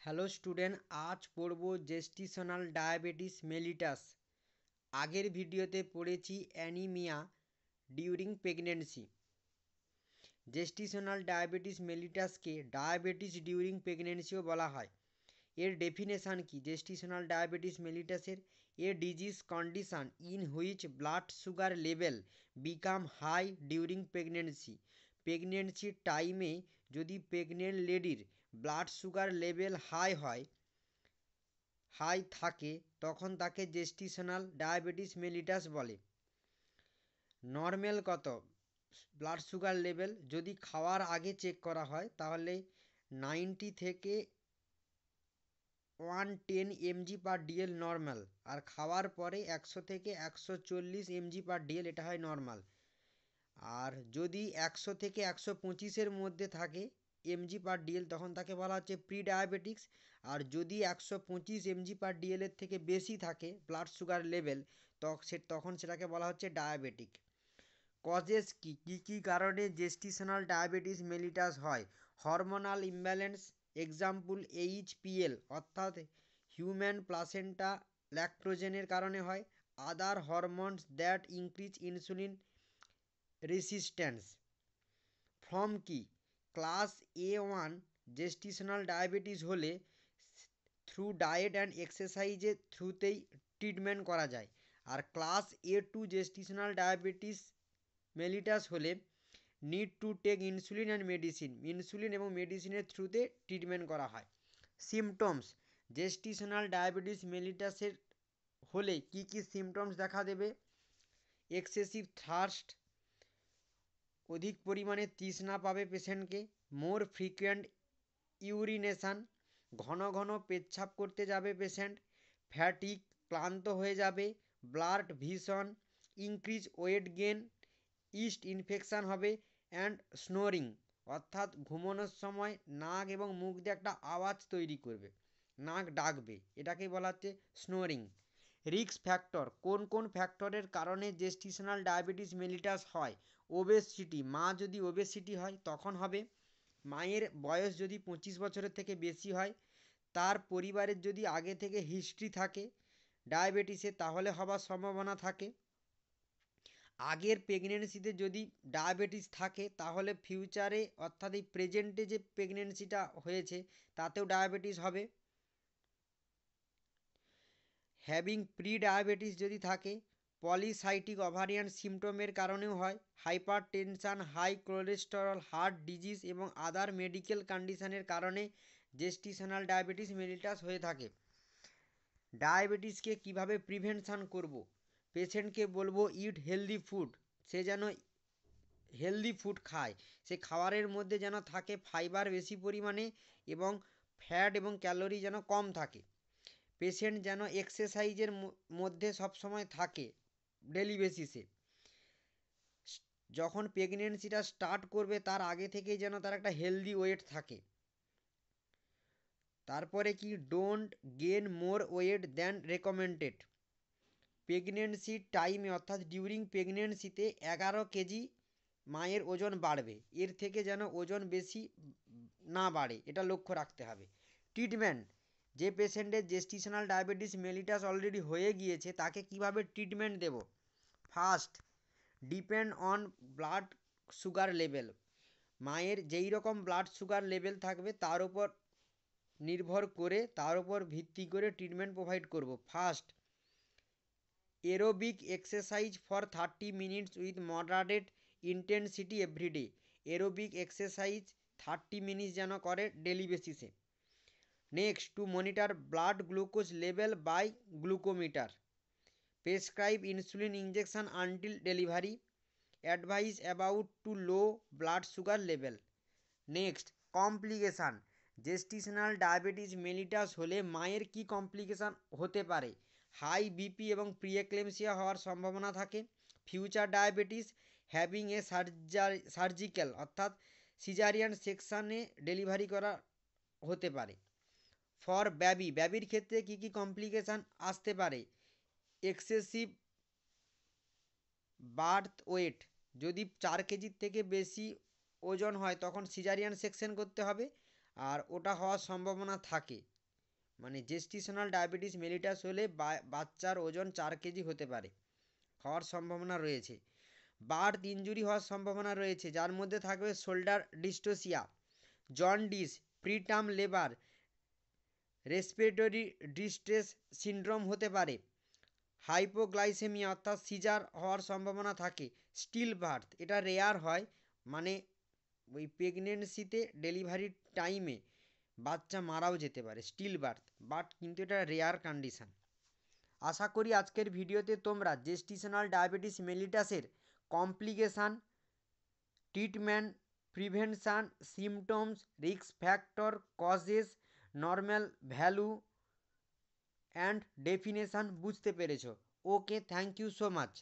Hello student, আজ পড়ব জেস্টিশনাল diabetes mellitus. আগের ভিডিওতে পড়েছি anaemia during pregnancy. Gestational diabetes মেলিটাসকে ডায়াবেটিস ডিউরিং প্রেগনেন্সিও বলা হয়। এর ডেফিনেশান কি? জেস্টিশনাল ডায়াবেটিস মেলিটাসের a disease condition in which blood sugar level become high during pregnancy. প্রেগনেন্সির টাইমে যদি প্রেগনেন্ট লেডির ব্লাড সুগার লেভেল হাই থাকে তখন তাকে জেস্টিশনাল ডায়াবেটিস মেলিটাস বলে। নর্মাল কত ব্লাড সুগার লেভেল? যদি খাওয়ার আগে চেক করা হয় তাহলে 90 থেকে 110 mg/dl নর্মাল, আর খাওয়ার পরে 100 থেকে 140 mg/dl এটা হয় নর্মাল। আর যদি 100 থেকে 125-এর মধ্যে থাকে mg/dl তখন তাকে বলা হচ্ছে প্রি ডায়াবেটিক্স। আর যদি 125 mg/dl এর থেকে বেশি থাকে ব্লাড সুগার লেভেল তখন সেটাকে বলা হচ্ছে ডায়াবেটিক। কজেস কি কি কারণে জেস্টিশনাল ডায়াবেটিস মেলিটাস হয়? হরমোনাল ইমব্যালেন্স, এক্সাম্পল HPL অর্থাৎ হিউম্যান প্লাসেন্টা ল্যাক্টোজেনের কারণে হয়। Other hormones that increase insulin resistance. Form কি? ক্লাস A1 জেস্টিশনাল ডায়াবেটিস হলে থ্রু ডায়েট অ্যান্ড এক্সারসাইজের থ্রুতেই ট্রিটমেন্ট করা যায়। আর class A2 gestational diabetes mellitus হলে need to take insulin and medicine, insulin এবং মেডিসিনের থ্রুতে ট্রিটমেন্ট করা হয়। সিমটমস, জেস্টিশনাল ডায়াবেটিস মেলিটাসের হলে কি কি সিমটমস দেখা দেবে? এক্সেসিভ থার্স্ট, অধিক পরিমাণে তৃষ্ণা পাবে পেশেন্টকে। মোর ফ্রিকুয়েন্ট ইউরিনেশান, ঘন ঘন পেচ্ছাপ করতে যাবে পেশেন্ট। ফ্যাটিক, ক্লান্ত হয়ে যাবে। Blood vision, increase weight gain, east infection হবে। অ্যান্ড স্নোরিং অর্থাৎ ঘুমানোর সময় নাক এবং মুখ দিয়ে একটা আওয়াজ তৈরি করবে, নাক ডাকবে, এটাকেই বলা হচ্ছে স্নোরিং। রিস্ক ফ্যাক্টর, কোন কোন ফ্যাক্টরের কারণে জেস্টিশনাল ডায়াবেটিস মেলিটাস হয়? ওবেসিটি, মা যদি ওবেসিটি হয় তখন হবে। মায়ের বয়স যদি 25 বছরের থেকে বেশি হয়, তার পরিবারের যদি আগে থেকে হিস্ট্রি থাকে ডায়াবেটিসে তাহলে হবার সম্ভাবনা থাকে। আগের প্রেগনেন্সিতে যদি ডায়াবেটিস থাকে তাহলে ফিউচারে অর্থাৎ এই প্রেজেন্টে যে প্রেগনেন্সিটা হয়েছে তাতেও ডায়াবেটিস হবে। হ্যাভিং প্রি ডায়াবেটিস যদি থাকে, পলিসাইটিক ওভারিয়ান সিমটমের কারণেও হয়। Hypertension, high cholesterol, heart disease এবং আদার মেডিকেল কন্ডিশনের কারণে জেস্টিশনাল ডায়াবেটিস মেলিটাস হয়ে থাকে। ডায়াবেটিসকে কিভাবে প্রিভেনশন করব? পেশেন্টকে বলবো ইট হেলদি ফুড, সে যেন হেলদি ফুড খায়, সে খাবারের মধ্যে যেন থাকে ফাইবার বেশি পরিমাণে এবং ফ্যাট এবং ক্যালোরি যেন কম থাকে। পেশেন্ট যেন এক্সারসাইজের মধ্যে সবসময় থাকে ডেলি বেসিসে। যখন প্রেগনেন্সিটা স্টার্ট করবে তার আগে থেকেই যেন তার একটা হেলদি ওয়েট থাকে। তারপরে কি? Don't gain more weight than recommended. প্রেগনেন্সির টাইমে অর্থাৎ ডিউরিং প্রেগনেন্সিতে 11 কেজি মায়ের ওজন বাড়বে, এর থেকে যেন ওজন বেশি না বাড়ে, এটা লক্ষ্য রাখতে হবে। ট্রিটমেন্ট, যে পেশেন্টের জেস্টিশনাল ডায়াবেটিস মেলিটাস অলরেডি হয়ে গিয়েছে তাকে কিভাবে ট্রিটমেন্ট দেব? First, depend on blood sugar level. মায়ের যেই রকম ব্লাড সুগার লেভেল থাকবে তার উপর নির্ভর করে, তার উপর ভিত্তি করে ট্রিটমেন্ট প্রোভাইড করব। First, aerobic exercise for 30 minutes with moderate intensity everyday. Aerobic exercise 30 minutes যেন করে ডেলি বেসিসে। Next, to monitor blood glucose level by glucometer. Prescribe insulin injection until delivery. Advice about to low blood sugar level. Next, complication, gestational diabetes mellitus হলে মায়ের কি complication হতে পারে? High BP এবং প্রিএক্লেমসিয়া হওয়ার সম্ভাবনা থাকে। Future diabetes, having a surgical অর্থাৎ সিজারিয়ান সেকশানে ডেলিভারি করা হতে পারে। ফর বেবির ক্ষেত্রে কি কি কমপ্লিকেশান আসতে পারে? এক্সেসিভ বার্থ ওয়েট, যদি 4 কেজির থেকে বেশি ওজন হয় তখন সিজারিয়ান সেকশন করতে হবে, আর ওটা হওয়ার সম্ভাবনা থাকে। মানে জেস্টিশনাল ডায়াবেটিস মেলিটাস হলে বাচ্চার ওজন 4 কেজি হতে পারে, হওয়ার সম্ভাবনা রয়েছে। বার্থ ইনজুরি হওয়ার সম্ভাবনা রয়েছে, যার মধ্যে থাকবে shoulder dystocia, jaundice, preterm labour, respiratory distress syndrome হতে পারে, হাইপোগ্লাইসেমিয়া অর্থাৎ সিজার হওয়ার সম্ভাবনা থাকে, স্টিল বার্থ এটা রেয়ার হয়, মানে ওই প্রেগনেন্সিতে ডেলিভারির টাইমে বাচ্চা মারাও যেতে পারে, স্টিল বার্থ, বাট কিন্তু এটা রেয়ার কন্ডিশান। আশা করি আজকের ভিডিওতে তোমরা জেস্টিশনাল ডায়াবেটিস মেলিটাসের complication, treatment, prevention, symptoms, risk factor, causes, normal value and definition বুঝতে পেরেছো। Okay, thank you so much.